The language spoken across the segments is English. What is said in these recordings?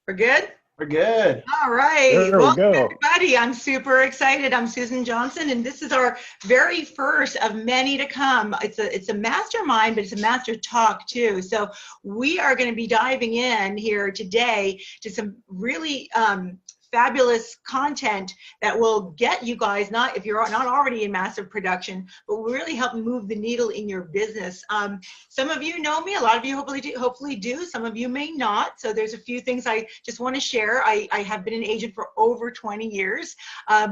We're good? We're good. All right. There we Welcome, go. everybody. I'm super excited. I'm Susan Johnson, and this is our very first of many to come. It's a mastermind, but it's a master talk too. So we are going to be diving in here today to some really fabulous content that will get you guys, not if you're not already in massive production, but will really help move the needle in your business. Some of you know me, a lot of you hopefully do, some of you may not. So there's a few things I just want to share. I have been an agent for over 20 years,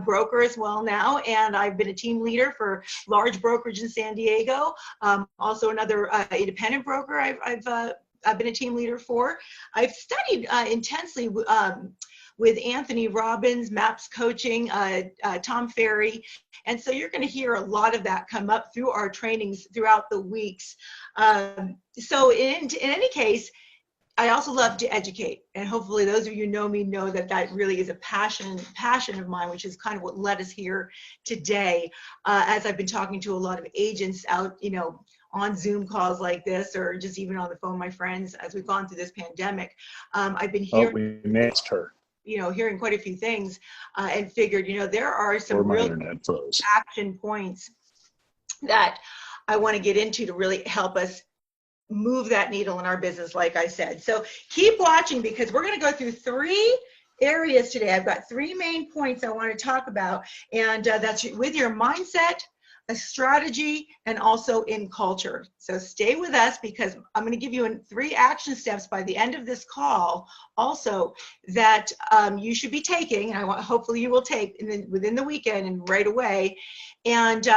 broker as well now, and I've been a team leader for large brokerage in San Diego. Also another independent broker I've been a team leader for. I've studied intensely with Anthony Robbins, MAPS Coaching, Tom Ferry. And so you're going to hear a lot of that come up through our trainings throughout the weeks. So in any case, I also love to educate. And hopefully those of you who know me know that that really is a passion of mine, which is kind of what led us here today. As I've been talking to a lot of agents out, on Zoom calls like this, or just even on the phone, my friends, as we've gone through this pandemic, I've been hearing. We missed her. Hearing quite a few things and figured, there are some real action points that I want to get into to really help us move that needle in our business, like I said. So keep watching, because we're going to go through 3 areas today. I've got 3 main points I want to talk about, and that's with your mindset, a strategy, and also in culture. So stay with us, because I'm going to give you 3 action steps by the end of this call also that you should be taking, and hopefully you will take within the weekend and right away. And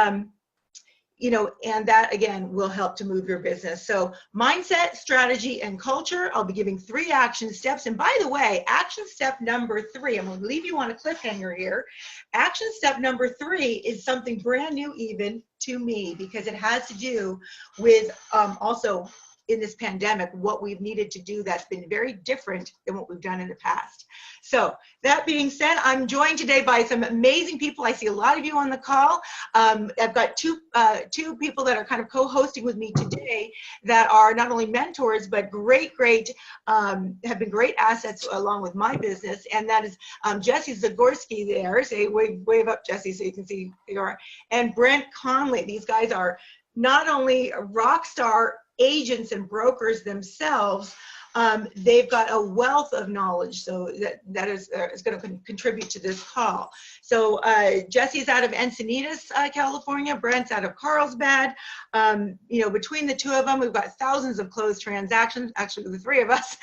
and that again will help to move your business. So mindset, strategy, and culture. I'll be giving 3 action steps. And by the way, action step number 3, I'm going to leave you on a cliffhanger here. Action step number 3 is something brand new even to me, because it has to do with also in this pandemic, what we've needed to do that's been very different than what we've done in the past. So that being said, I'm joined today by some amazing people. I see a lot of you on the call. I've got two people that are kind of co-hosting with me today that are not only mentors, but great, have been great assets along with my business. And that is Jesse Zagorsky there. Say wave up, Jesse, so you can see who you are. And Brent Conley. These guys are not only rock star agents and brokers themselves, they've got a wealth of knowledge, so that is going to contribute to this call. So Jesse's out of Encinitas, California. Brent's out of Carlsbad. Between the 2 of them, we've got thousands of closed transactions. Actually, the 3 of us,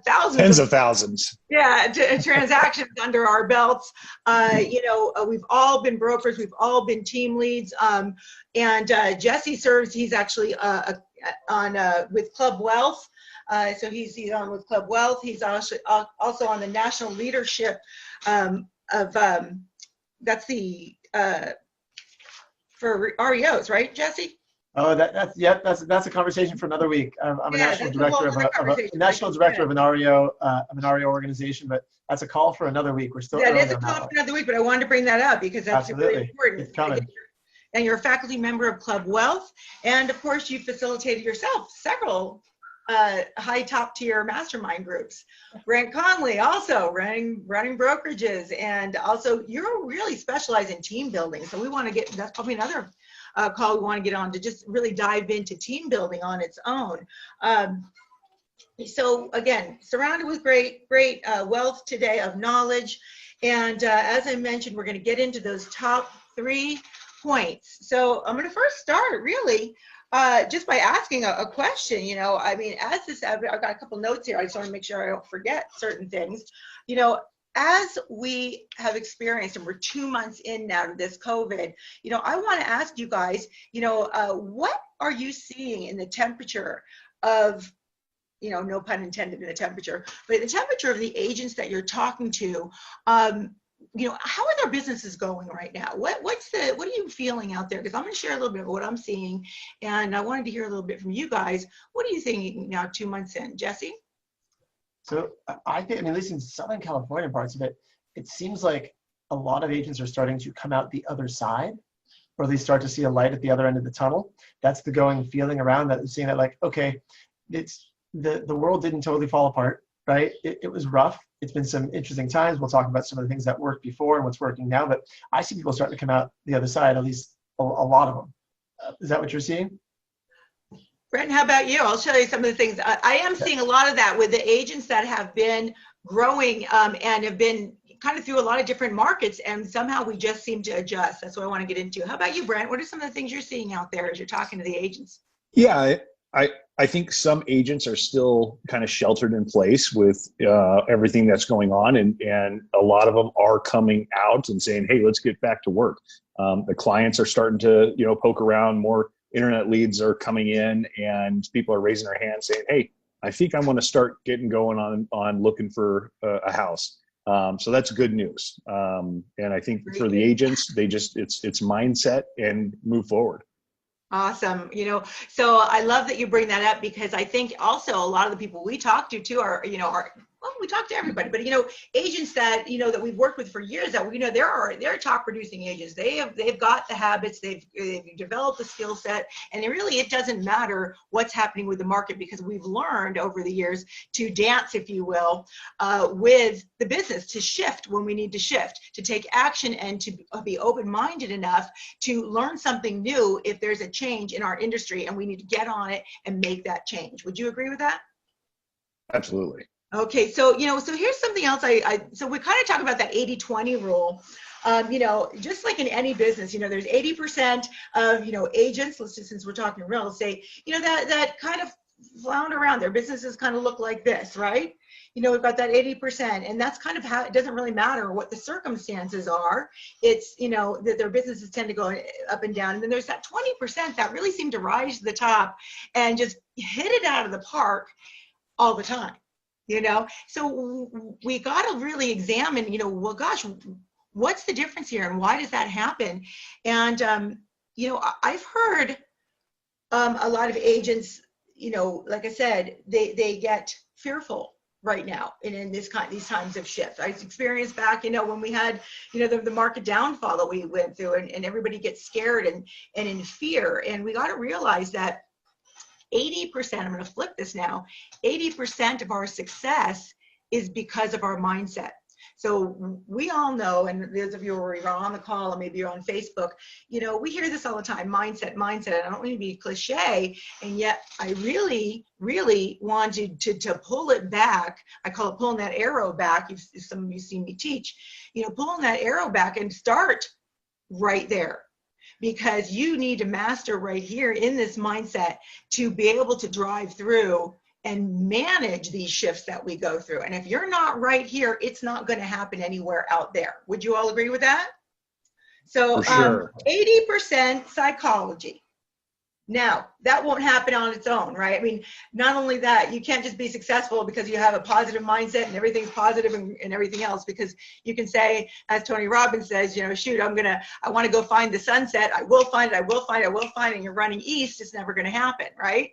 thousands. Tens of thousands. Yeah, transactions under our belts. We've all been brokers. We've all been team leads. And Jesse serves. He's actually with Club Wealth. So he's on with Club Wealth. He's also on the national leadership that's the for REOs, right, Jesse? Oh, that's a conversation for another week. I'm a national director of an REO organization, but that's a call for another week. We're still that is a call for another week, but I wanted to bring that up because that's really important. It's coming. And you're a faculty member of Club Wealth, and of course you facilitated yourself several high top tier mastermind groups. Brent Conley also running brokerages, and also you're really specialized in team building. So we want to that's probably another call we want to get on, to just really dive into team building on its own. So again, surrounded with great wealth today of knowledge. And as I mentioned, we're going to get into those top 3 points. So I'm going to first start really just by asking a question. I've got a couple notes here. I just want to make sure I don't forget certain things. As we have experienced, and we're 2 months in now to this COVID, I want to ask you guys, what are you seeing in the temperature of, no pun intended in the temperature, but the temperature of the agents that you're talking to? How are their businesses going right now? What are you feeling out there? Because I'm going to share a little bit of what I'm seeing, and I wanted to hear a little bit from you guys. What are you thinking now, 2 months in, Jesse? So I think, at least in Southern California parts of it, it seems like a lot of agents are starting to come out the other side, or they start to see a light at the other end of the tunnel. That's the going feeling around that, seeing that, like, okay, it's the world didn't totally fall apart, right? It was rough it's been some interesting times. We'll talk about some of the things that worked before and what's working now, but I see people starting to come out the other side, at least a lot of them. Is that what you're seeing? Brent, how about you? I'll show you some of the things. I am seeing a lot of that with the agents that have been growing and have been kind of through a lot of different markets, and somehow we just seem to adjust. That's what I want to get into. How about you, Brent? What are some of the things you're seeing out there as you're talking to the agents? Yeah, I think some agents are still kind of sheltered in place with everything that's going on, and a lot of them are coming out and saying, "Hey, let's get back to work." The clients are starting to poke around. More internet leads are coming in, and people are raising their hands saying, "Hey, I think I want to start getting going on looking for a house." So that's good news. And I think for the agents, it's mindset and move forward. Awesome. So I love that you bring that up, because I think also a lot of the people we talk to too are, well, we talk to everybody, but agents that that we've worked with for years, that they're top producing agents. They've got the habits, they've developed the skill set, and it doesn't matter what's happening with the market, because we've learned over the years to dance, if you will, with the business, to shift when we need to shift, to take action, and to be open-minded enough to learn something new if there's a change in our industry and we need to get on it and make that change. Would you agree with that? Absolutely. Okay, so so here's something else. So we kind of talk about that 80-20 rule. Just like in any business, there's 80% of agents. Let's just, since we're talking real estate, that kind of flounder around. Their businesses kind of look like this, right? We've got that 80%, and that's kind of how it doesn't really matter what the circumstances are. It's that their businesses tend to go up and down, and then there's that 20% that really seem to rise to the top and just hit it out of the park all the time. So we got to really examine, well, gosh, what's the difference here, and why does that happen? And I've heard a lot of agents, like I said, they get fearful right now in these times of shift. I experienced back, when we had, the market downfall that we went through, and everybody gets scared and in fear. And we got to realize that 80%, I'm going to flip this now, 80% of our success is because of our mindset. So we all know, and those of you who are on the call, or maybe you're on Facebook, we hear this all the time, mindset. And I don't want to be cliche, and yet I really, really wanted to pull it back. I call it pulling that arrow back. If some of you see me teach, pulling that arrow back and start right there. Because you need to master right here in this mindset to be able to drive through and manage these shifts that we go through. And if you're not right here, it's not going to happen anywhere out there. Would you all agree with that? So For sure. 80% psychology. Now, that won't happen on its own, right? I mean, not only that, you can't just be successful because you have a positive mindset and everything's positive and everything else, because you can say, as Tony Robbins says, shoot, I want to go find the sunset. I will find it, and you're running east. It's never going to happen, right?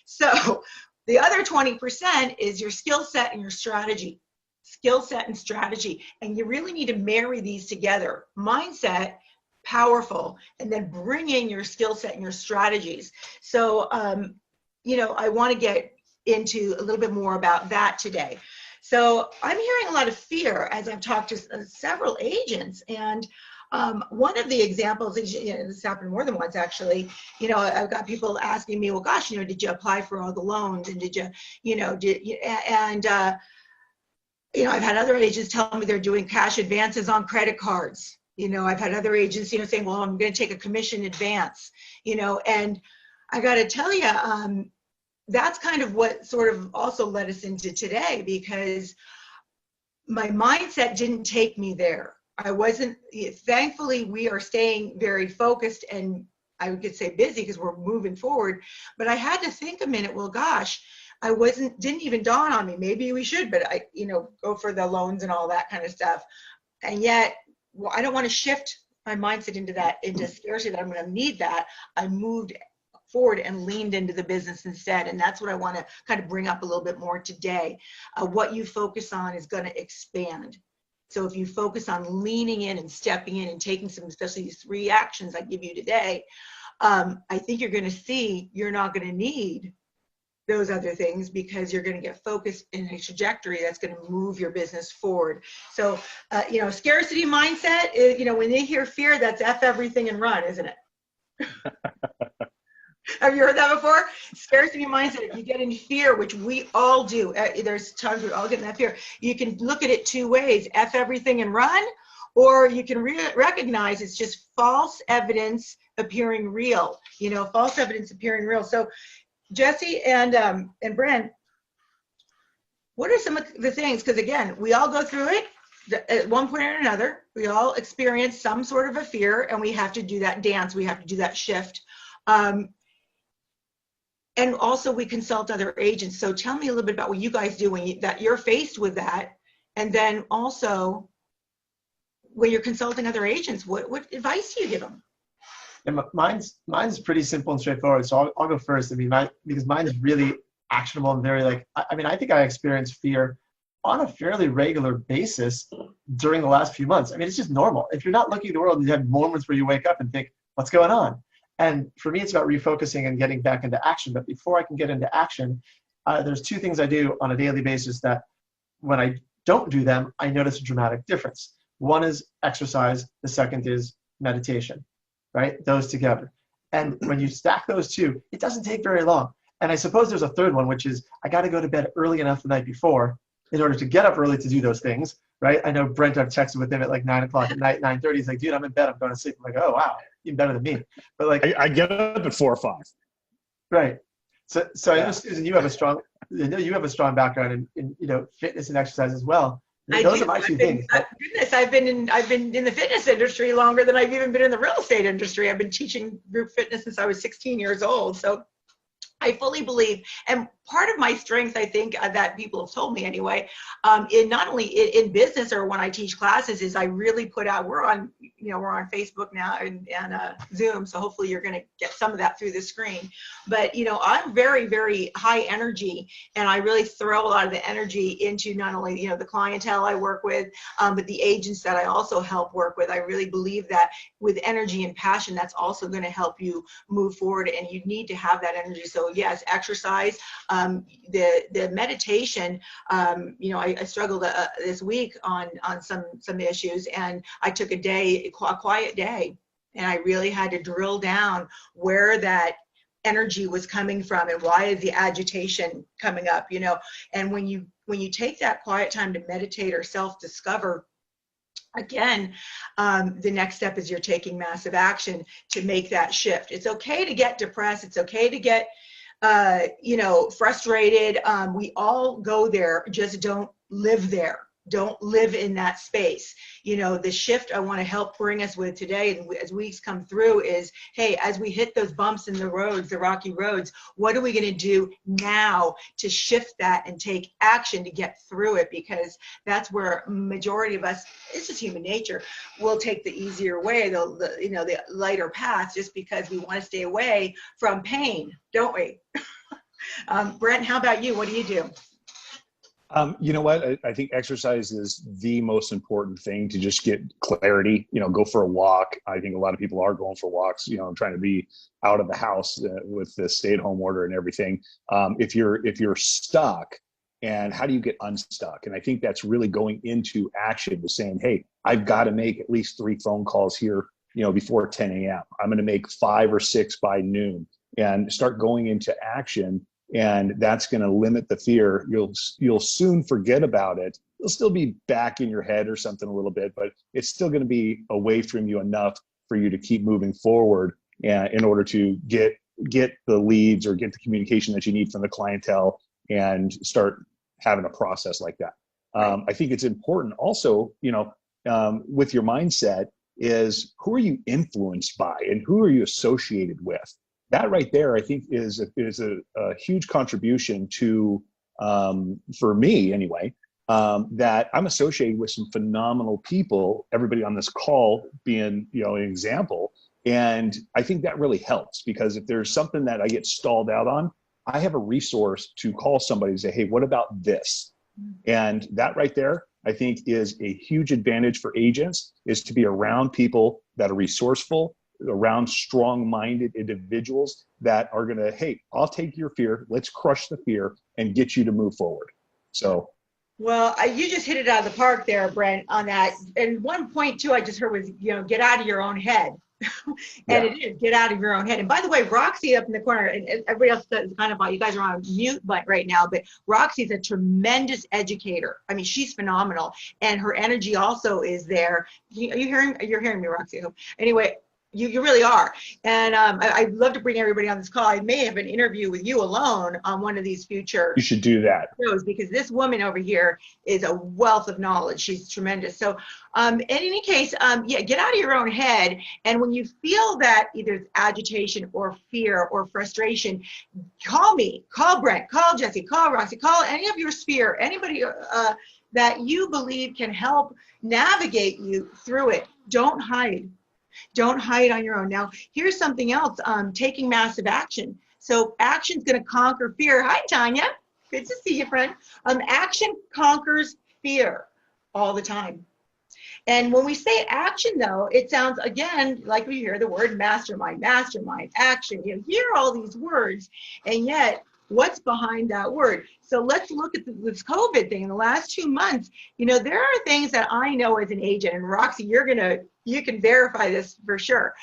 So the other 20% is your skill set and your strategy. Skill set and strategy. And you really need to marry these together. Mindset, powerful, and then bring in your skill set and your strategies. So I want to get into a little bit more about that today. So I'm hearing a lot of fear as I've talked to several agents, and one of the examples is, this happened more than once actually, I've got people asking me, well, gosh, did you apply for all the loans, and did you, I've had other agents tell me they're doing cash advances on credit cards. I've had other agents, saying, well, I'm going to take a commission advance, and I got to tell you, that's kind of what sort of also led us into today, because my mindset didn't take me there. I wasn't, thankfully, we are staying very focused, and I would say busy because we're moving forward, but I had to think a minute, well, gosh, didn't even dawn on me. Maybe we should, but I, go for the loans and all that kind of stuff. And yet, well, I don't want to shift my mindset into scarcity, that I'm going to need that. I moved forward and leaned into the business instead. And that's what I want to kind of bring up a little bit more today. What you focus on is going to expand. So if you focus on leaning in and stepping in and taking some, especially these 3 actions I give you today, I think you're going to see you're not going to need those other things, because you're going to get focused in a trajectory that's going to move your business forward. So, scarcity mindset is, when they hear fear, that's F everything and run, isn't it? Have you heard that before? Scarcity mindset. If you get in fear, which we all do, there's times we all get in that fear. You can look at it two ways: F everything and run, or you can recognize it's just false evidence appearing real. False evidence appearing real. So, Jesse and Brent, what are some of the things? Because again, we all go through it at one point or another. We all experience some sort of a fear, and we have to do that dance. We have to do that shift. And also we consult other agents. So tell me a little bit about what you guys do when you're faced with that. And then also when you're consulting other agents, what advice do you give them? And mine's pretty simple and straightforward. So I'll go first. Because mine's really actionable and very I think I experience fear on a fairly regular basis during the last few months. It's just normal. If you're not looking at the world, you have moments where you wake up and think, what's going on? And for me, it's about refocusing and getting back into action. But before I can get into action, there's two things I do on a daily basis that when I don't do them, I notice a dramatic difference. One is exercise. The second is meditation, right? Those together. And when you stack those two, it doesn't take very long. And I suppose there's a third one, which is I got to go to bed early enough the night before in order to get up early to do those things, right? I know Brent, I've texted with him at 9 o'clock at night, 9:30. He's like, dude, I'm in bed. I'm going to sleep. I'm like, oh, wow, even better than me. But I get up at 4 or 5. Right. So yeah. I know, Susan, you have a strong background in fitness and exercise as well. Those are my two things. Goodness, I've been in the fitness industry longer than I've even been in the real estate industry. I've been teaching group fitness since I was 16 years old. So I fully believe, and part of my strength, I think, that people have told me anyway, in not only in business or when I teach classes, is I really put out. We're on Facebook now and Zoom, so hopefully you're going to get some of that through the screen. But I'm very, very high energy, and I really throw a lot of the energy into not only the clientele I work with, but the agents that I also help work with. I really believe that with energy and passion, that's also going to help you move forward, and you need to have that energy. So yes, exercise. The meditation, I struggled this week on some issues, and I took a quiet day, and I really had to drill down where that energy was coming from and why is the agitation coming up, and when you take that quiet time to meditate or self-discover, again, the next step is you're taking massive action to make that shift. It's okay to get depressed. It's okay to get frustrated. We all go there, just don't live there. Don't live in that space. The shift I want to help bring us with today, and as weeks come through, is, hey, as we hit those bumps in the roads, the rocky roads, what are we going to do now to shift that and take action to get through it? Because that's where majority of us, it's just human nature, will take the easier way, the lighter path, just because we want to stay away from pain, don't we? Brent, how about you? What do you do? You know what? I think exercise is the most important thing to just get clarity. Go for a walk. I think a lot of people are going for walks, trying to be out of the house with the stay-at-home order and everything. If you're stuck, and how do you get unstuck? And I think that's really going into action, to saying, hey, I've got to make at least 3 phone calls here, before 10 a.m. I'm going to make 5 or 6 by noon, and start going into action. And that's going to limit the fear. You'll soon forget about it. It'll still be back in your head or something a little bit, but it's still going to be away from you enough for you to keep moving forward, in order to get the leads or get the communication that you need from the clientele and start having a process like that. I think it's important also, with your mindset, is who are you influenced by and who are you associated with? That right there, I think, is a huge contribution to, for me anyway, that I'm associated with some phenomenal people, everybody on this call being, an example. And I think that really helps, because if there's something that I get stalled out on, I have a resource to call somebody and say, hey, what about this? And that right there, I think, is a huge advantage for agents, is to be around people that are resourceful, around strong-minded individuals that are going to, hey, I'll take your fear. Let's crush the fear and get you to move forward. So. Well, you just hit it out of the park there, Brent, on that. And one point too, I just heard was, get out of your own head. And it is, get out of your own head. And by the way, Roxy up in the corner, and everybody else is kind of, you guys are on mute right now, but Roxy's a tremendous educator. I mean, she's phenomenal. And her energy also is there. Are you hearing, you're hearing me, Roxy, I hope. Anyway, you really are. And I'd love to bring everybody on this call. I may have an interview with you alone on one of these future. You should do that. Shows, because this woman over here is a wealth of knowledge. She's tremendous. So in any case, get out of your own head. And when you feel that either it's agitation or fear or frustration, call me, call Brent, call Jesse, call Roxy, call any of your sphere, anybody that you believe can help navigate you through it. Don't hide. Don't hide on your own. Now, here's something else, taking massive action. So action's going to conquer fear. Hi, Tanya. Good to see you, friend. Action conquers fear all the time. And when we say action, though, it sounds, again, like we hear the word mastermind, action. You hear all these words, and yet, what's behind that word? So let's look at this COVID thing. In the last 2 months, there are things that I know as an agent, and Roxy, you can verify this for sure.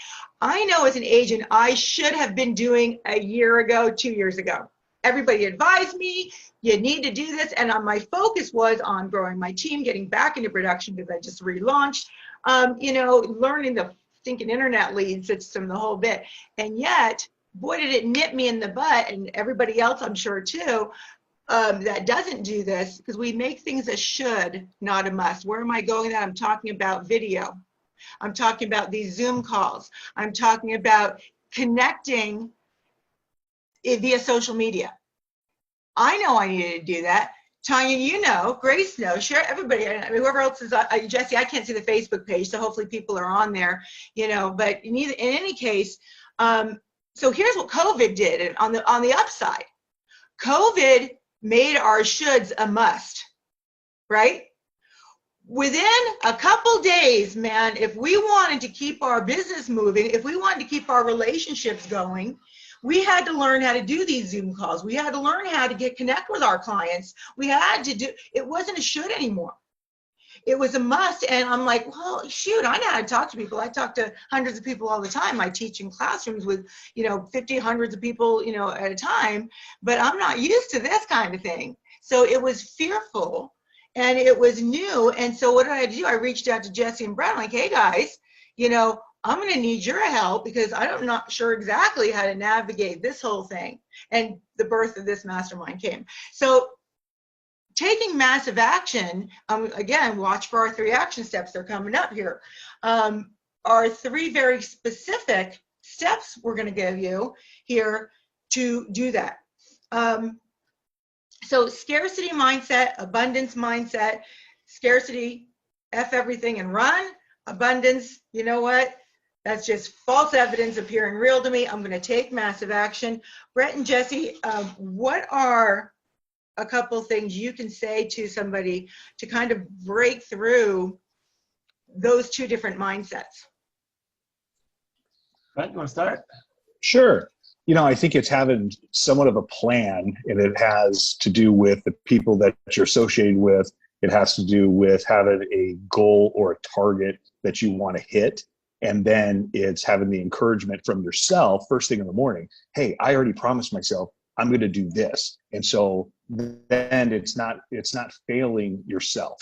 I know as an agent, I should have been doing a year ago, 2 years ago. Everybody advised me, you need to do this. And my focus was on growing my team, getting back into production because I just relaunched, learning the stinking internet lead system, the whole bit. And yet, boy, did it nip me in the butt, and everybody else, I'm sure too, that doesn't do this, because we make things a should, not a must. Where am I going with that? I'm talking about video. I'm talking about these Zoom calls. I'm talking about connecting via social media. I know I needed to do that. Tanya, Grace knows, share, everybody, whoever else is, Jesse, I can't see the Facebook page, so hopefully people are on there, but in any case, so here's what COVID did, and on the upside. COVID made our shoulds a must, right? Within a couple days, man, if we wanted to keep our business moving, if we wanted to keep our relationships going, we had to learn how to do these Zoom calls. We had to learn how to connect with our clients. We had to do, it wasn't a should anymore. It was a must. And I'm like, well, shoot, I know how to talk to people. I talk to hundreds of people all the time. I teach in classrooms with, 50, hundreds of people, at a time, but I'm not used to this kind of thing. So it was fearful and it was new. And so what did I do? I reached out to Jesse and Brent, like, hey guys, I'm going to need your help because I'm not sure exactly how to navigate this whole thing. And the birth of this mastermind came. So taking massive action, again, watch for our 3 action steps. They're coming up here. Are 3 very specific steps we're going to give you here to do that. So scarcity mindset, abundance mindset, scarcity, F everything and run. Abundance, you know what? That's just false evidence appearing real to me. I'm going to take massive action. Brett and Jesse, what are a couple things you can say to somebody to kind of break through those 2 different mindsets? Brett, you want to start? Sure. I think it's having somewhat of a plan, and it has to do with the people that you're associated with. It has to do with having a goal or a target that you want to hit. And then it's having the encouragement from yourself first thing in the morning. Hey, I already promised myself I'm going to do this. And so then it's not failing yourself,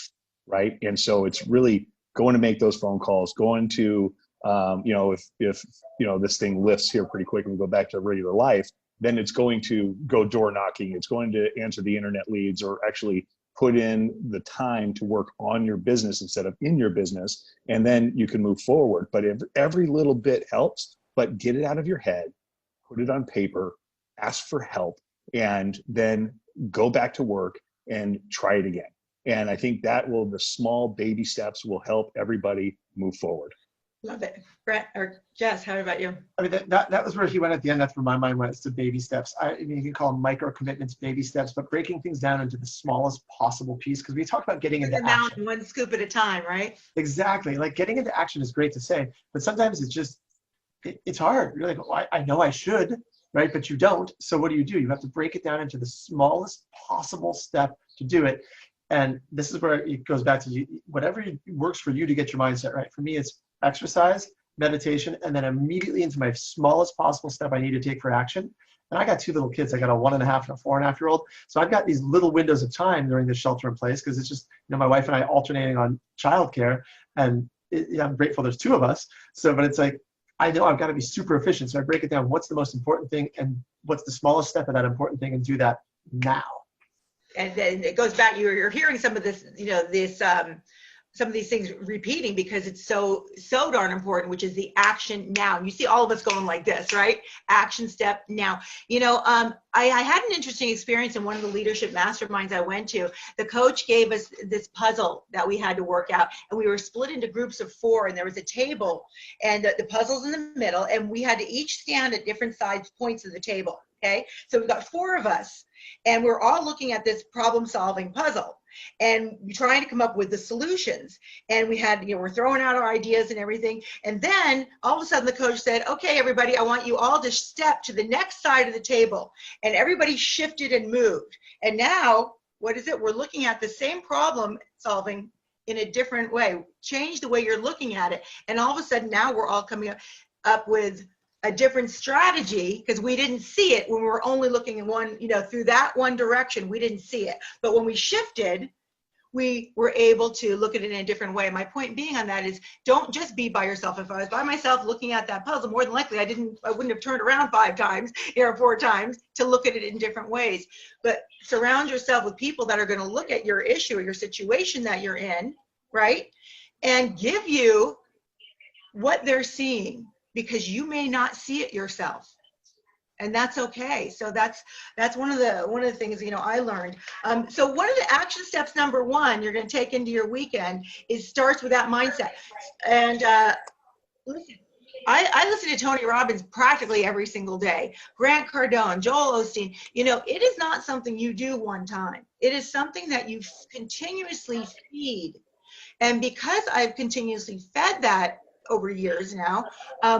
right? And so it's really going to make those phone calls, going to, if this thing lifts here pretty quick and we go back to regular life, then it's going to go door knocking. It's going to answer the internet leads or actually put in the time to work on your business instead of in your business, and then you can move forward. But every little bit helps, but get it out of your head, put it on paper, ask for help, and then go back to work and try it again. And I think the small baby steps will help everybody move forward. Love it. Brett or Jess, how about you? I mean, that was where he went at the end. That's where my mind went. It's the baby steps. I mean, you can call them micro commitments, baby steps, but breaking things down into the smallest possible piece. Because we talked about getting into action. One scoop at a time, right? Exactly. Like getting into action is great to say, but sometimes it's just it's hard. You're like, oh, I know I should, right? But you don't. So what do? You have to break it down into the smallest possible step to do it. And this is where it goes back to whatever works for you to get your mindset right. For me, it's exercise, meditation, and then immediately into my smallest possible step I need to take for action. And I got 2 little kids. I got a 1.5 and a 4.5-year-old. So I've got these little windows of time during the shelter in place, because it's just, my wife and I alternating on childcare, and I'm grateful there's 2 of us. So, but it's like, I know I've got to be super efficient. So I break it down. What's the most important thing, and what's the smallest step of that important thing, and do that now. And then it goes back, you're hearing some of this, some of these things repeating because it's so darn important, which is the action now. You see all of us going like this, right? Action step now. I had an interesting experience in one of the leadership masterminds I went to. The coach gave us this puzzle that we had to work out, and we were split into groups of 4, and there was a table, and the puzzle's in the middle, and we had to each stand at different sides points of the table. Okay, so we've got 4 of us, and we're all looking at this problem-solving puzzle, and we're trying to come up with the solutions. And we had, we're throwing out our ideas and everything. And then all of a sudden the coach said, okay, everybody, I want you all to step to the next side of the table. And everybody shifted and moved. And now, what is it? We're looking at the same problem solving in a different way. Change the way you're looking at it. And all of a sudden now we're all coming up with a different strategy, because we didn't see it when we were only looking in one, through that one direction. We didn't see it. But when we shifted, we were able to look at it in a different way. My point being on that is, don't just be by yourself. If I was by myself looking at that puzzle, more than likely I wouldn't have turned around 5 times or 4 times to look at it in different ways. But surround yourself with people that are going to look at your issue or your situation that you're in, right? And give you what they're seeing, because you may not see it yourself, and that's okay. So that's one of the things I learned. So one of the action steps, number 1, you're going to take into your weekend, is starts with that mindset. And listen, I listen to Tony Robbins practically every single day. Grant Cardone, Joel Osteen. It is not something you do one time. It is something that you continuously feed. And because I've continuously fed that over years now,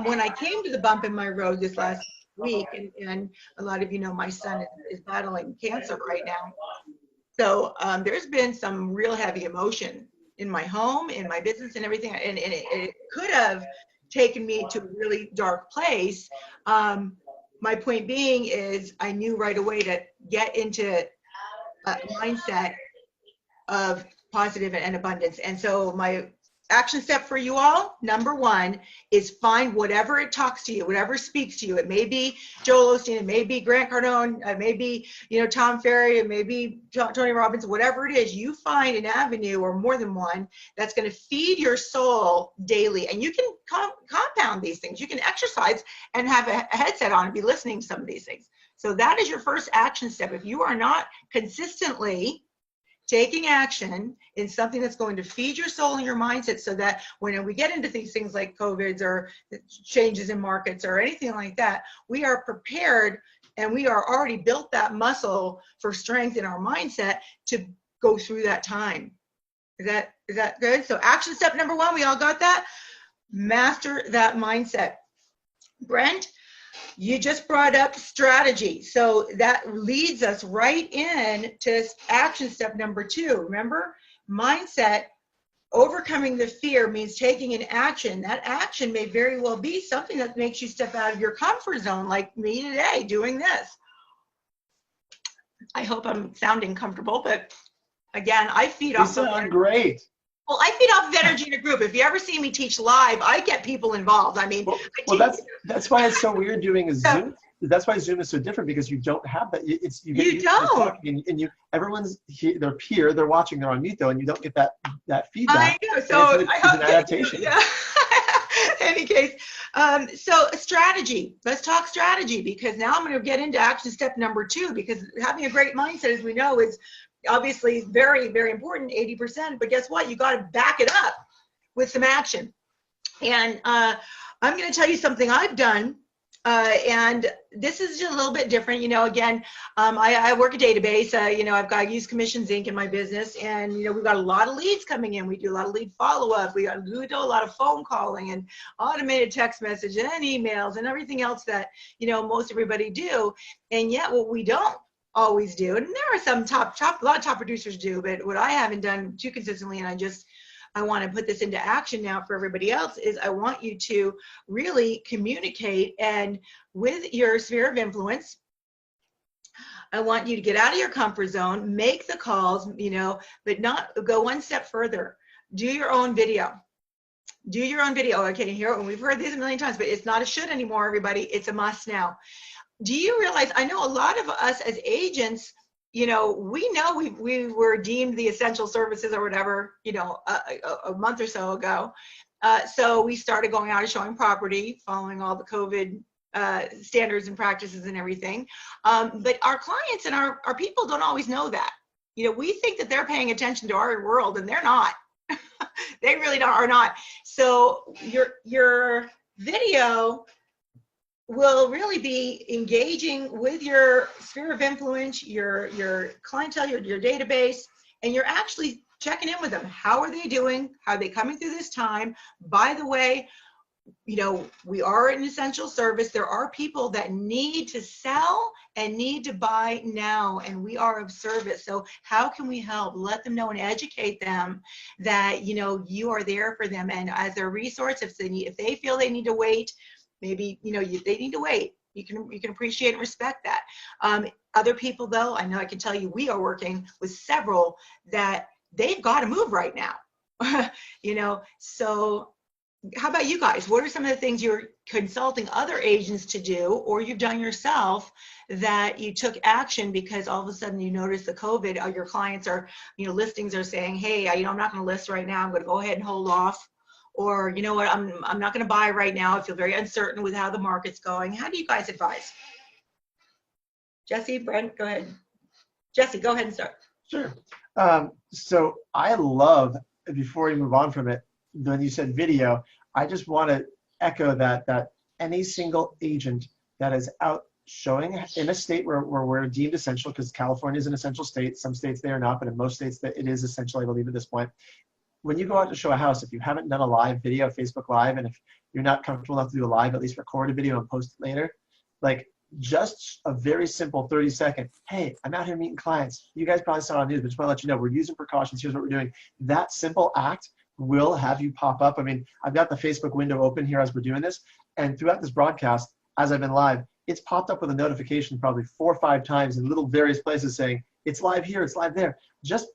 when I came to the bump in my road this last week, and a lot of my son is battling cancer right now. So there's been some real heavy emotion in my home, in my business, and everything. And it could have taken me to a really dark place. My point being is, I knew right away to get into a mindset of positive and abundance. And so my action step for you all, number 1, is find whatever it talks to you, whatever speaks to you. It may be Joel Osteen, it may be Grant Cardone, it may be Tom Ferry, it may be Tony Robbins, whatever it is. You find an avenue, or more than one, that's going to feed your soul daily. And you can compound these things. You can exercise and have a headset on and be listening to some of these things. So that is your first action step. If you are not consistently taking action in something that's going to feed your soul and your mindset, so that when we get into these things like COVIDs or changes in markets or anything like that, we are prepared, and we are already built that muscle for strength in our mindset to go through that time. Is that good? So action step number 1, we all got that? Master that mindset. Brent, you just brought up strategy. So that leads us right in to action step number 2. Remember, mindset, overcoming the fear means taking an action. That action may very well be something that makes you step out of your comfort zone, like me today doing this. I hope I'm sounding comfortable, but again, I feed off. You sound great. Well, I feed off of energy in a group. If you ever see me teach live, I get people involved. I mean, that's why it's so weird doing a Zoom. That's why Zoom is so different, because you don't have that. You don't. And everyone's here, they're peer, they're watching, they're on mute though, and you don't get that feedback. I know. So it's an adaptation. Yeah. In any case, so strategy. Let's talk strategy, because now I'm going to get into action step number 2, because having a great mindset, as we know, is obviously very, very important, 80%, but guess what? You got to back it up with some action. And I'm going to tell you something I've done And this is just a little bit different. Again, I work a database. I use Commissions Inc. in my business, and we've got a lot of leads coming in. We do a lot of lead follow-up. We do a lot of phone calling and automated text message and emails and everything else that most everybody do. And yet, what we don't always do, and there are some a lot of top producers do, but what I haven't done too consistently, and I want to put this into action now for everybody else, is I want you to really communicate, and with your sphere of influence, I want you to get out of your comfort zone, make the calls, but not go one step further. Do your own video. Do your own video. Okay, here, we've heard this a million times, but it's not a should anymore, everybody. It's a must now. Do you realize, I know a lot of us as agents, we know we were deemed the essential services or whatever, a month or so ago. So we started going out and showing property, following all the COVID standards and practices and everything. But our clients and our people don't always know that. We think that they're paying attention to our world, and they're not. They really are not. So your video will really be engaging with your sphere of influence, your clientele, your database, and you're actually checking in with them. How are they doing? How are they coming through this time? By the way, we are an essential service. There are people that need to sell and need to buy now, and we are of service. So how can we help? Let them know and educate them that, you are there for them. And as a resource, if they feel they need to wait, maybe, they need to wait. You can appreciate and respect that. Other people, though, I know I can tell you, we are working with several that they've got to move right now. So how about you guys? What are some of the things you're consulting other agents to do, or you've done yourself, that you took action because all of a sudden you noticed the COVID, your clients are, listings are saying, hey, I'm not going to list right now. I'm going to go ahead and hold off. Or, you know what, I'm not going to buy right now. I feel very uncertain with how the market's going. How do you guys advise? Jesse, Brent, go ahead. Jesse, go ahead and start. Sure. So I love, before we move on from it, when you said video, I just want to echo that any single agent that is out showing in a state where we're deemed essential, because California is an essential state. Some states they are not, but in most states that it is essential, I believe, at this point. When you go out to show a house, if you haven't done a live video, Facebook Live, and if you're not comfortable enough to do a live, at least record a video and post it later, like just a very simple 30-second, hey, I'm out here meeting clients. You guys probably saw it on news, but just want to let you know, we're using precautions. Here's what we're doing. That simple act will have you pop up. I mean, I've got the Facebook window open here as we're doing this, and throughout this broadcast, as I've been live, it's popped up with a notification probably 4 or 5 times in little various places saying, it's live here, it's live there. Just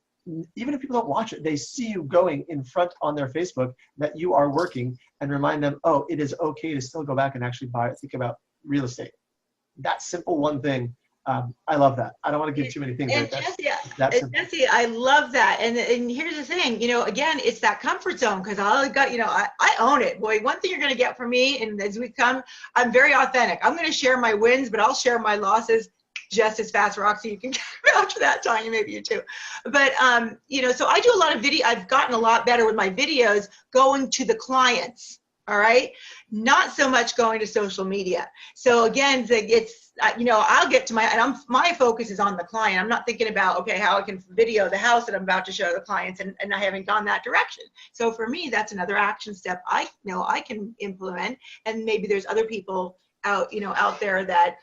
even if people don't watch it, they see you going in front on their Facebook that you are working, and remind them, oh, it is okay to still go back and actually think about real estate. That simple one thing, I love that. I don't want to give too many things. And Jesse, I love that. And here's the thing, again, it's that comfort zone, because I own it. Boy, one thing you're going to get from me, and as we come, I'm very authentic. I'm going to share my wins, but I'll share my losses just as fast, Roxy. You can after that, Tanya, maybe you too. But so I do a lot of video. I've gotten a lot better with my videos going to the clients. All right, not so much going to social media. So again, it's I'll get to my focus is on the client. I'm not thinking about, okay, how I can video the house that I'm about to show the clients, and I haven't gone that direction. So for me, that's another action step I know I can implement, and maybe there's other people out there that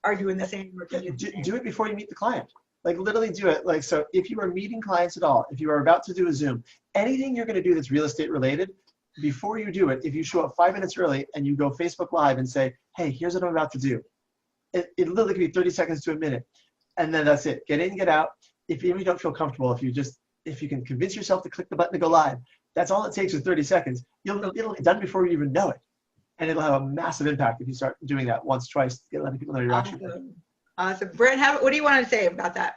are doing the same work. Do it before you meet the client. Like literally do it. Like, so if you are meeting clients at all, if you are about to do a Zoom, anything you're going to do that's real estate related, before you do it, if you show up 5 minutes early and you go Facebook Live and say, hey, here's what I'm about to do. It literally could be 30 seconds to a minute. And then that's it. Get in, get out. If you don't feel comfortable, if you can convince yourself to click the button to go live, that's all it takes is 30 seconds. It'll be done before you even know it. And it'll have a massive impact if you start doing that once, twice, letting people know you're actually. Awesome. Brent, what do you want to say about that?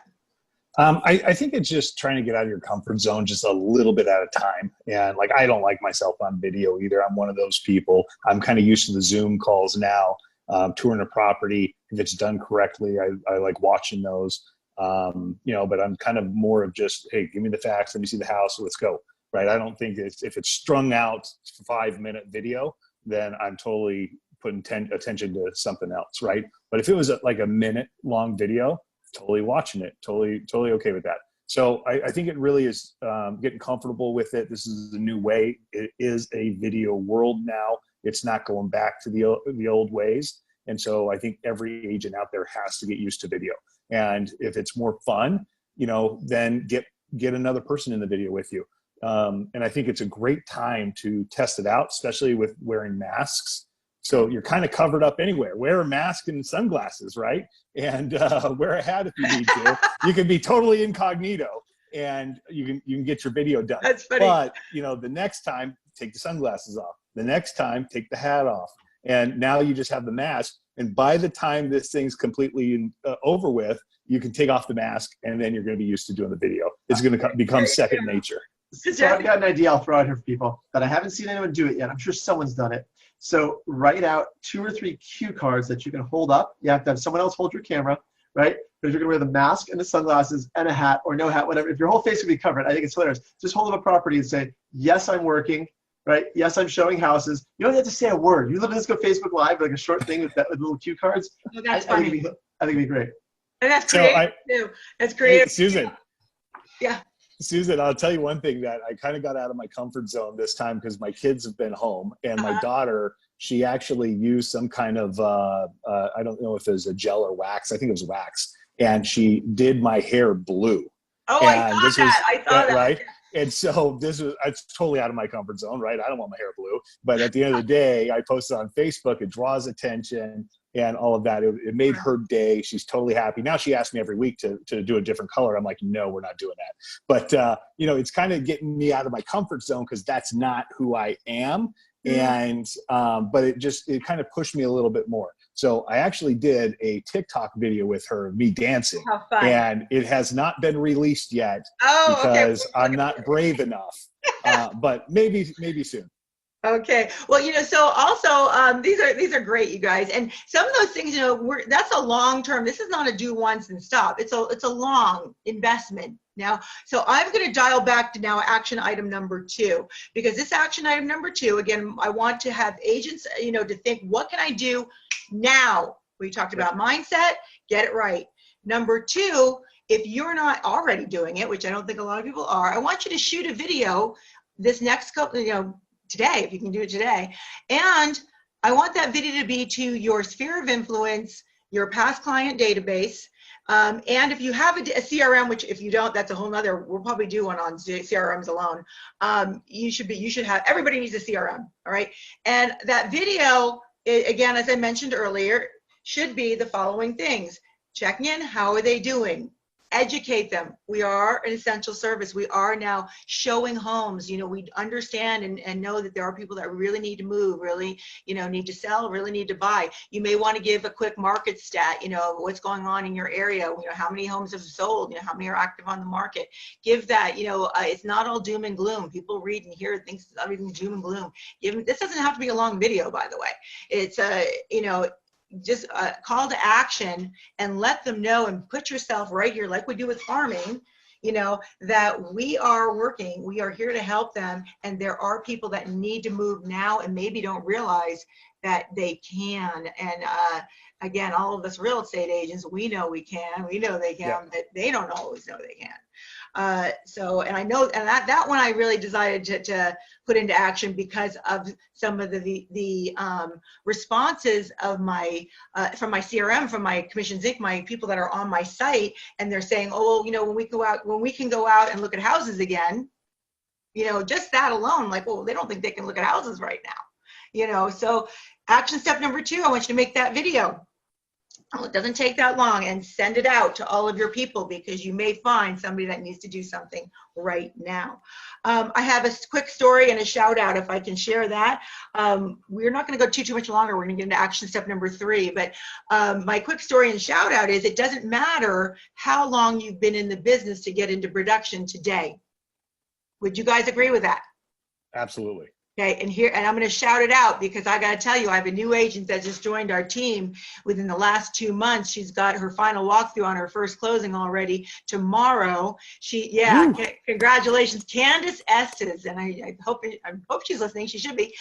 I think it's just trying to get out of your comfort zone just a little bit at a time. And like, I don't like myself on video either. I'm one of those people. I'm kind of used to the Zoom calls now, touring a property. If it's done correctly, I like watching those, but I'm kind of more of just, hey, give me the facts. Let me see the house. Let's go. Right. I don't think if it's strung out 5-minute video, then I'm totally putting attention to something else, right? But if it was like a minute long video, totally watching it, totally okay with that. So I think it really is getting comfortable with it. This is a new way. It is a video world now. It's not going back to the old ways. And so I think every agent out there has to get used to video. And if it's more fun, then get another person in the video with you. And I think it's a great time to test it out, especially with wearing masks. So you're kind of covered up anywhere. Wear a mask and sunglasses, right? And wear a hat if you need to. You can be totally incognito, and you can get your video done. That's funny. But the next time, take the sunglasses off. The next time, take the hat off. And now you just have the mask. And by the time this thing's completely over with, you can take off the mask, and then you're going to be used to doing the video. It's going to become second nature. So I've got an idea I'll throw out here for people, but I haven't seen anyone do it yet. I'm sure someone's done it. So write out 2 or 3 cue cards that you can hold up. You have to have someone else hold your camera, right? But if you're going to wear the mask and the sunglasses and a hat or no hat, whatever, if your whole face can be covered, I think it's hilarious. Just hold up a property and say, yes, I'm working, right? Yes, I'm showing houses. You don't have to say a word. You literally just go Facebook Live, like a short thing with little cue cards. Oh, that's I funny. think it'd be great. And that's creative too. That's creative. Hey, Susan. Yeah. Susan, I'll tell you one thing that I kind of got out of my comfort zone this time because my kids have been home, and my daughter, she actually used some kind of, I don't know if it was a gel or wax. I think it was wax. And she did my hair blue. Oh, and I saw that. Right? And so it's totally out of my comfort zone, right? I don't want my hair blue. But at the end of the day, I posted on Facebook. It draws attention and all of that. It made her day. She's totally happy. Now she asks me every week to do a different color. I'm like, no, we're not doing that. But, it's kind of getting me out of my comfort zone because that's not who I am. And, but it kind of pushed me a little bit more. So I actually did a TikTok video with her, me dancing. How fun. And it has not been released yet because I'm not brave enough. But maybe soon. Okay. Well, so also these are great, you guys. And some of those things, that's a long term. This is not a do once and stop. It's a long investment. Now, so I'm going to dial back to now action item number 2, because this action item number 2, again, I want to have agents, to think, what can I do now? We talked about mindset, get it right. Number 2, if you're not already doing it, which I don't think a lot of people are, I want you to shoot a video this next couple, today, if you can do it today. And I want that video to be to your sphere of influence, your past client database. And if you have a CRM, which if you don't, that's a whole nother, we'll probably do one on CRMs alone. Everybody needs a CRM, all right? And that video, again, as I mentioned earlier, should be the following things. Check in, how are they doing? Educate them. We are an essential service. We are now showing homes. We understand and know that there are people that really need to move, really, need to sell, really need to buy. You may want to give a quick market stat, what's going on in your area, how many homes have sold, how many are active on the market. Give that, it's not all doom and gloom. People read and hear things, everything doom and gloom. This doesn't have to be a long video, by the way. It's just a call to action and let them know and put yourself right here like we do with farming, that we are working, we are here to help them, and there are people that need to move now and maybe don't realize that they can. And again, all of us real estate agents, we know we can, we know they can, but they don't always know they can. And I know, and that one I really decided to put into action because of some of the responses of my from my CRM, from my Commissions Inc., my people that are on my site, and they're saying, oh, well, when we can go out and look at houses again, just that alone, like, well, they don't think they can look at houses right now, so action step number 2, I want you to make that video. It doesn't take that long, and send it out to all of your people because you may find somebody that needs to do something right now. I have a quick story and a shout out if I can share that. We're not going to go too much longer. We're going to get into action step number 3, but my quick story and shout out is it doesn't matter how long you've been in the business to get into production today. Would you guys agree with that? Absolutely. Okay, and I'm going to shout it out because I got to tell you, I have a new agent that just joined our team within the last 2 months. She's got her final walkthrough on her first closing already tomorrow. Congratulations, Candice Estes, and I hope she's listening. She should be.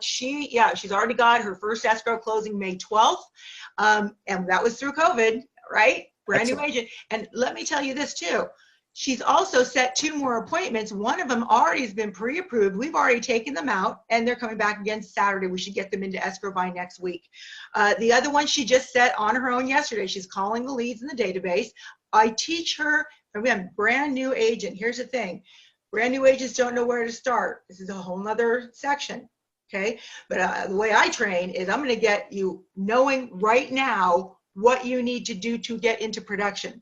She's already got her first escrow closing May 12th, and that was through COVID, right? Brand new agent, and let me tell you this too. She's also set 2 more appointments. One of them already has been pre-approved. We've already taken them out, and they're coming back again Saturday. We should get them into escrow by next week. The other one she just set on her own yesterday. She's calling the leads in the database. I teach her, again, brand new agent. Here's the thing. Brand new agents don't know where to start. This is a whole nother section, okay? But the way I train is I'm going to get you knowing right now what you need to do to get into production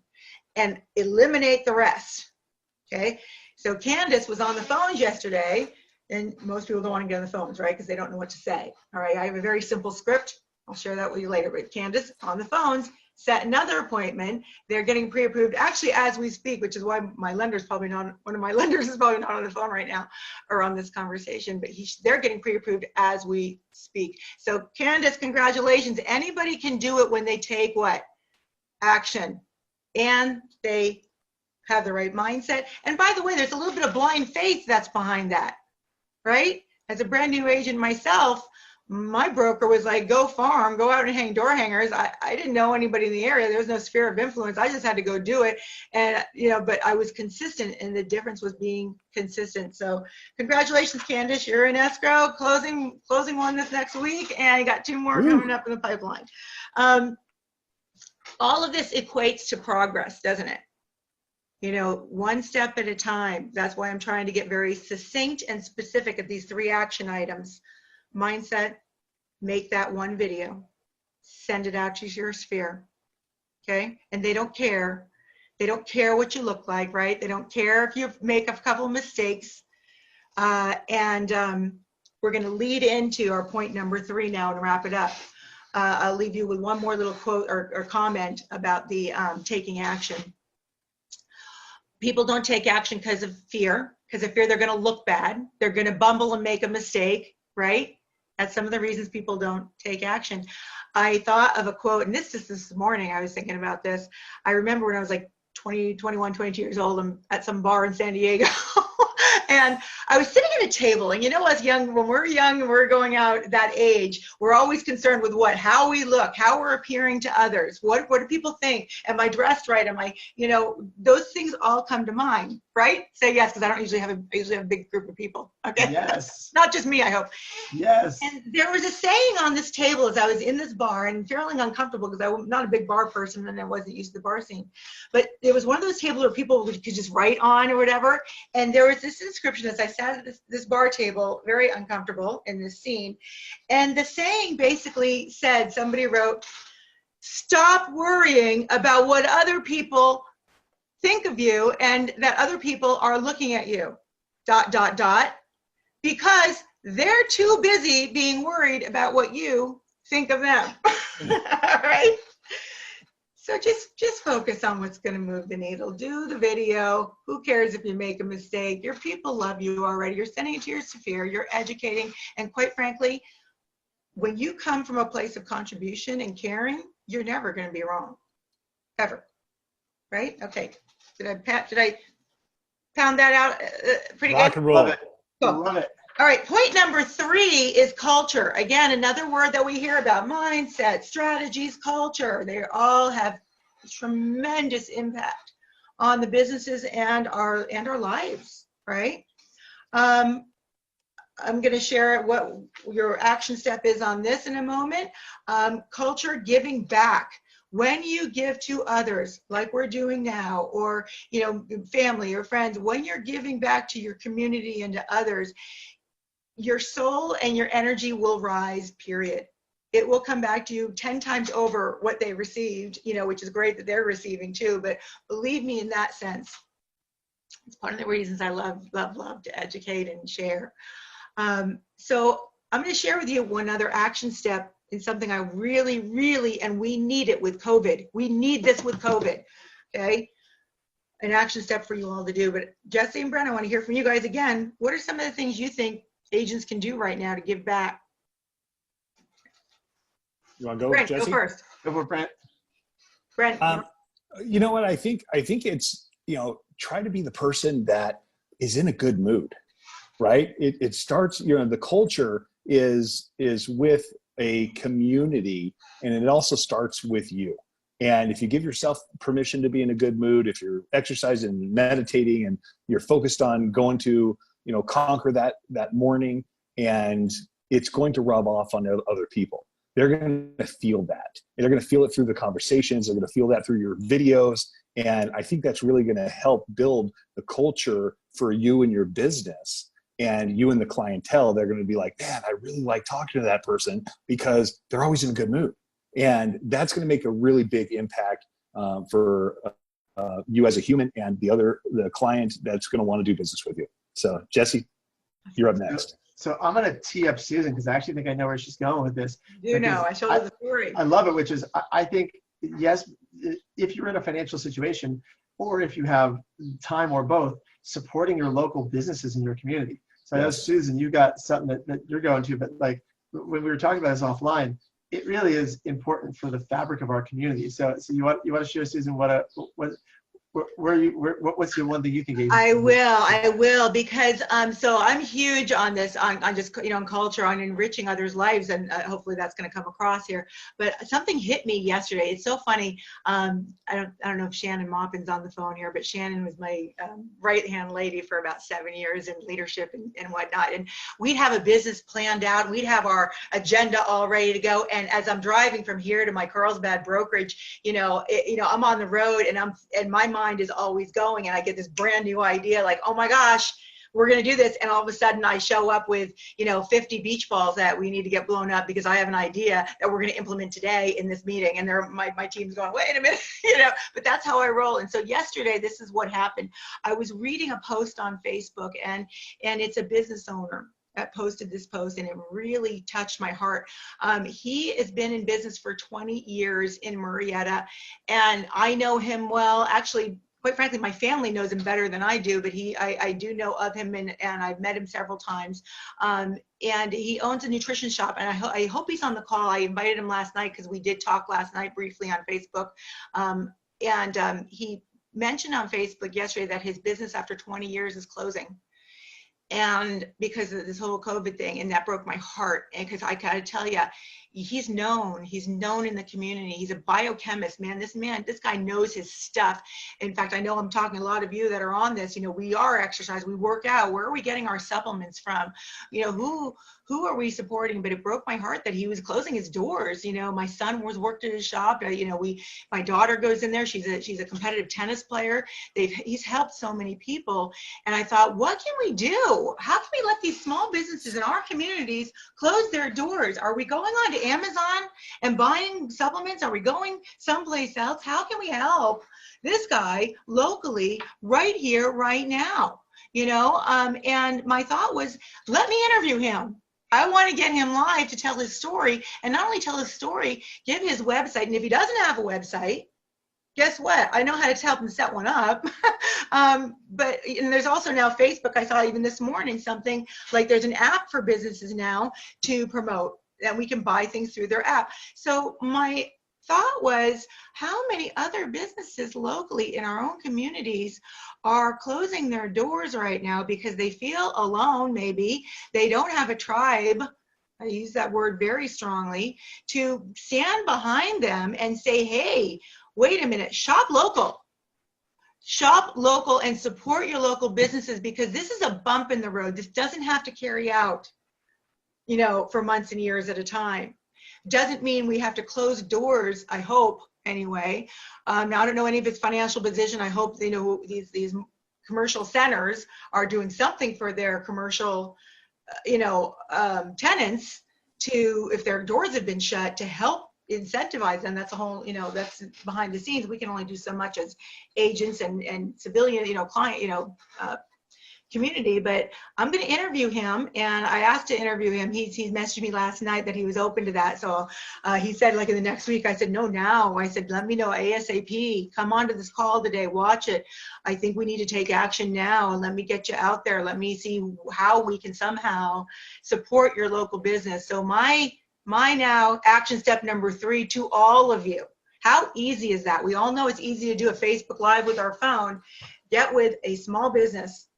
and eliminate the rest, okay? So Candice was on the phones yesterday, and most people don't want to get on the phones, right? Because they don't know what to say, all right? I have a very simple script. I'll share that with you later, but Candice on the phones set another appointment. They're getting pre-approved actually as we speak, which is why my lender's probably not, one of my lenders is probably not on the phone right now or on this conversation, but they're getting pre-approved as we speak. So Candice, congratulations. Anybody can do it when they take what? Action. And they have the right mindset. And by the way, there's a little bit of blind faith that's behind that, right? As a brand new agent myself, my broker was like, go farm, go out and hang door hangers. I didn't know anybody in the area. There was no sphere of influence. I just had to go do it. And, but I was consistent, and the difference was being consistent. So congratulations, Candice. You're in escrow, closing one this next week, and you got 2 more coming up in the pipeline. All of this equates to progress, doesn't it? One step at a time. That's why I'm trying to get very succinct and specific at these 3 action items. Mindset, make that 1 video, send it out to your sphere, okay? And they don't care. They don't care what you look like, right? They don't care if you make a couple of mistakes. We're going to lead into our point number 3 now and wrap it up. I'll leave you with one more little quote or comment about the taking action. People don't take action because of fear they're going to look bad. They're going to bumble and make a mistake, right? That's some of the reasons people don't take action. I thought of a quote, and this morning I was thinking about this. I remember when I was like 20, 21, 22 years old, I'm at some bar in San Diego. And I was sitting at a table, and when we're young and we're going out that age, we're always concerned with what? How we look, how we're appearing to others. What do people think? Am I dressed right? Am I, those things all come to mind, right? Say yes, because I usually have a big group of people. Okay. Yes. Not just me, I hope. Yes. And there was a saying on this table as I was in this bar and feeling uncomfortable because I'm not a big bar person and I wasn't used to the bar scene. But there was one of those tables where people could just write on or whatever. And there was this inscription as I sat at this bar table, very uncomfortable in this scene. And the saying basically said, somebody wrote, stop worrying about what other people think of you and that other people are looking at you, ... because they're too busy being worried about what you think of them. All right? So just focus on what's going to move the needle. Do the video. Who cares if you make a mistake? Your people love you already. You're sending it to your sphere. You're educating. And quite frankly, when you come from a place of contribution and caring, you're never going to be wrong. Ever. Right? Okay. Did I pound that out pretty good? Rock and roll. Love it. Cool. Love it. All right, point number 3 is culture. Again, another word that we hear about: mindset, strategies, culture. They all have tremendous impact on the businesses and our lives, right? I'm going to share what your action step is on this in a moment. Culture, giving back. When you give to others, like we're doing now, or family or friends, when you're giving back to your community and to others, your soul and your energy will rise, period. It will come back to you 10 times over what they received, which is great that they're receiving too, but believe me in that sense. It's one of the reasons I love to educate and share. So I'm going to share with you one other action step in something I really, and we need it with COVID. We need this with COVID, okay? An action step for you all to do. But Jesse and Brent, I want to hear from you guys again. What are some of the things you think agents can do right now to give back. You want to go, Brent, Jesse? go first. Go for it, Brent. Brent. You know what? I think it's, try to be the person that is in a good mood, right? It starts, the culture is with a community, and it also starts with you. And if you give yourself permission to be in a good mood, if you're exercising and meditating and you're focused on going to, conquer that morning, and it's going to rub off on other people. They're going to feel that. They're going to feel it through the conversations. They're going to feel that through your videos. And I think that's really going to help build the culture for you and your business. And you and the clientele, they're going to be like, man, I really like talking to that person because they're always in a good mood. And that's going to make a really big impact for you as a human and the client that's going to want to do business with you. So Jesse, you're up next. So I'm going to tee up Susan because I actually think I know where she's going with this. You know, I showed her the story. I love it, which is, I think, yes, if you're in a financial situation or if you have time or both, supporting your local businesses in your community. So I know, Susan, you got something that you're going to, but like when we were talking about this offline, it really is important for the fabric of our community. So you want to share, Susan, what's your one thing you think? I will, because so I'm huge on this, on just, on culture, on enriching others' lives, and hopefully that's going to come across here. But something hit me yesterday. It's so funny. I don't know if Shannon Maupin's on the phone here, but Shannon was my right-hand lady for about 7 years in leadership and whatnot. And we'd have a business planned out. We'd have our agenda all ready to go. And as I'm driving from here to my Carlsbad brokerage, I'm on the road, and my mind is always going, and I get this brand new idea like, oh my gosh, we're going to do this, and all of a sudden I show up with 50 beach balls that we need to get blown up because I have an idea that we're going to implement today in this meeting, and my team's going, wait a minute, but that's how I roll. And so yesterday, this is what happened. I was reading a post on Facebook, and it's a business owner that posted this post, and it really touched my heart. He has been in business for 20 years in Murrieta, and I know him well. Actually, quite frankly, my family knows him better than I do, but I do know of him, and I've met him several times. And he owns a nutrition shop, and I hope he's on the call. I invited him last night because we did talk last night briefly on Facebook. He mentioned on Facebook yesterday that his business after 20 years is closing. And because of this whole COVID thing, and that broke my heart. And because I gotta tell you, he's known in the community. He's a biochemist, man. This guy knows his stuff. In fact, I know I'm talking to a lot of you that are on this, we are exercise, we work out. Where are we getting our supplements from? Who are we supporting? But it broke my heart that he was closing his doors. My son worked at his shop. My daughter goes in there. She's a competitive tennis player. He's helped so many people. And I thought, what can we do? How can we let these small businesses in our communities close their doors? Are we going on to Amazon and buying supplements? Are we going someplace else? How can we help this guy locally right here, right now? And my thought was, let me interview him. I want to get him live to tell his story, and not only tell his story, give his website. And if he doesn't have a website, guess what? I know how to help him set one up. And there's also now Facebook. I saw even this morning something like there's an app for businesses now to promote, and we can buy things through their app. So my thought was, how many other businesses locally in our own communities are closing their doors right now because they feel alone? Maybe they don't have a tribe, I use that word very strongly, to stand behind them and say, hey, wait a minute, shop local and support your local businesses, because this is a bump in the road. This doesn't have to carry out for months and years at a time. Doesn't mean we have to close doors, I hope, anyway. Now, I don't know any of its financial position. I hope these commercial centers are doing something for their commercial, tenants to, if their doors have been shut, to help incentivize them. That's a whole, that's behind the scenes. We can only do so much as agents and civilian, client, community, but I'm going to interview him, and I asked to interview him. He messaged me last night that he was open to that. So he said, like, in the next week. I said, no, now. I said, let me know ASAP. Come on to this call today. Watch it. I think we need to take action now, and let me get you out there. Let me see how we can somehow support your local business. So my now action step number 3 to all of you. How easy is that? We all know it's easy to do a Facebook Live with our phone. Get with a small business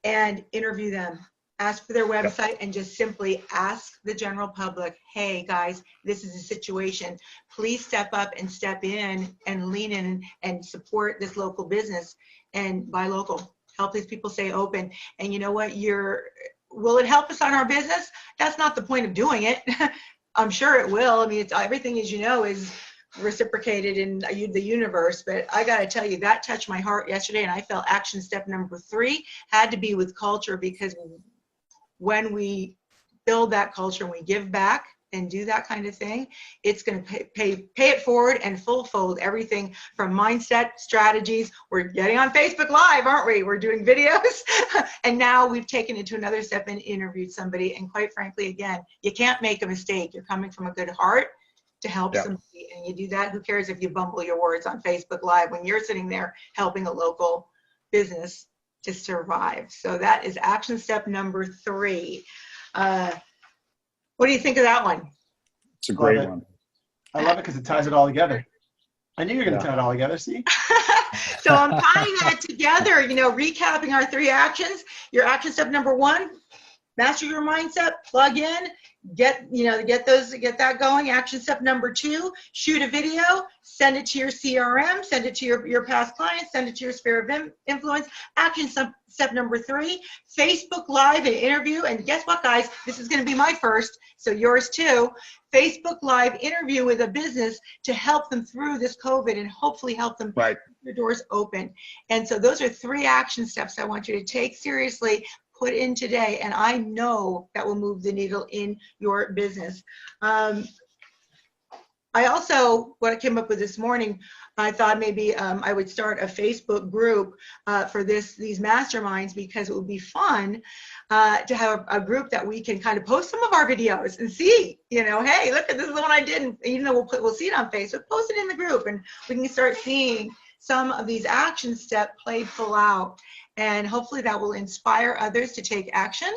and interview them. Ask for their website and just simply ask the general public, hey guys, this is a situation. Please step up and step in and lean in and support this local business. And buy local. Help these people stay open. And you know what? Will it help us on our business? That's not the point of doing it. I'm sure it will. I mean, everything, as you know, is reciprocated in the universe. But I got to tell you, that touched my heart yesterday, and I felt action step number 3 had to be with culture, because when we build that culture and we give back and do that kind of thing, it's going to pay it forward and full fold everything from mindset, strategies. We're getting on Facebook Live, aren't we? We're doing videos. And now we've taken it to another step and interviewed somebody. And quite frankly, again, you can't make a mistake. You're coming from a good heart to help somebody, and you do that. Who cares if you bumble your words on Facebook Live when you're sitting there helping a local business to survive? So that is action step number 3. What do you think of that one? It's a great one. I love it because it ties it all together. I knew you were going to tie it all together, see? So I'm tying that together, recapping our 3 actions. Your action step number 1, master your mindset, plug in, get that going. Action step number 2, shoot a video, send it to your CRM, send it to your past clients, send it to your sphere of influence. Action step number 3, Facebook Live and interview. And guess what, guys? This is going to be my first, so yours too. Facebook Live interview with a business to help them through this COVID and hopefully help them keep their doors open. And so those are 3 action steps I want you to take seriously, put in today, and I know that will move the needle in your business. I also, what I came up with this morning, I thought maybe I would start a Facebook group for these masterminds, because it would be fun to have a group that we can kind of post some of our videos and see, hey, look, this is the one I did. And even though we'll see it on Facebook, post it in the group, and we can start seeing some of these action steps played full out. And hopefully that will inspire others to take action,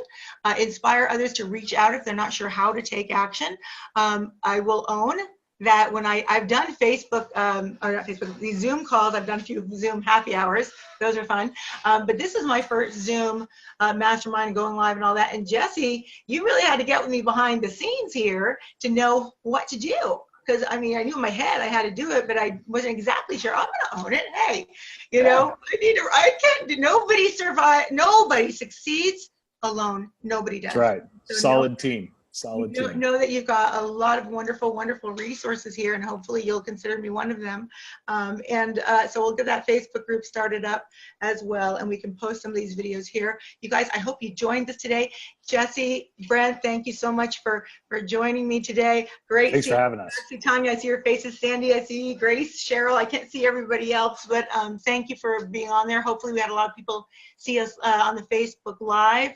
inspire others to reach out if they're not sure how to take action. I will own that when I've done Facebook, or not Facebook, these Zoom calls, I've done a few Zoom happy hours. Those are fun. But this is my first Zoom mastermind, going live and all that. And Jesse, you really had to get with me behind the scenes here to know what to do. Because I knew in my head I had to do it, but I wasn't exactly sure. I'm going to own it. Hey, I can't do. Nobody succeeds alone. Nobody does. That's right. So Solid team. Solid team. Know that you've got a lot of wonderful, wonderful resources here, and hopefully you'll consider me one of them. So we'll get that Facebook group started up as well, and we can post some of these videos here. You guys, I hope you joined us today. Jesse, Brent, thank you so much for joining me today. Great. Thanks for having us. I see Tanya, I see your faces. Sandy, I see Grace, Cheryl. I can't see everybody else, but thank you for being on there. Hopefully we had a lot of people see us on the Facebook Live.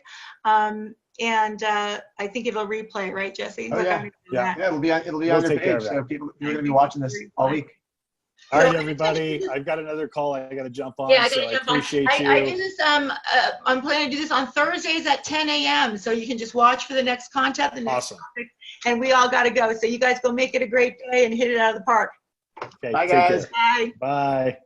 And I think it'll replay, right, Jesse? Oh, yeah. It'll be on your page. So people, you're going to be watching this all week. All right, everybody. I've got another call I got to jump on. Yeah, I so I appreciate you. I do this. I'm planning to do this on Thursdays at 10 a.m. So you can just watch for the next content. Awesome. Topic, and we all got to go. So you guys go make it a great day and hit it out of the park. Okay, bye, guys. Bye. Bye.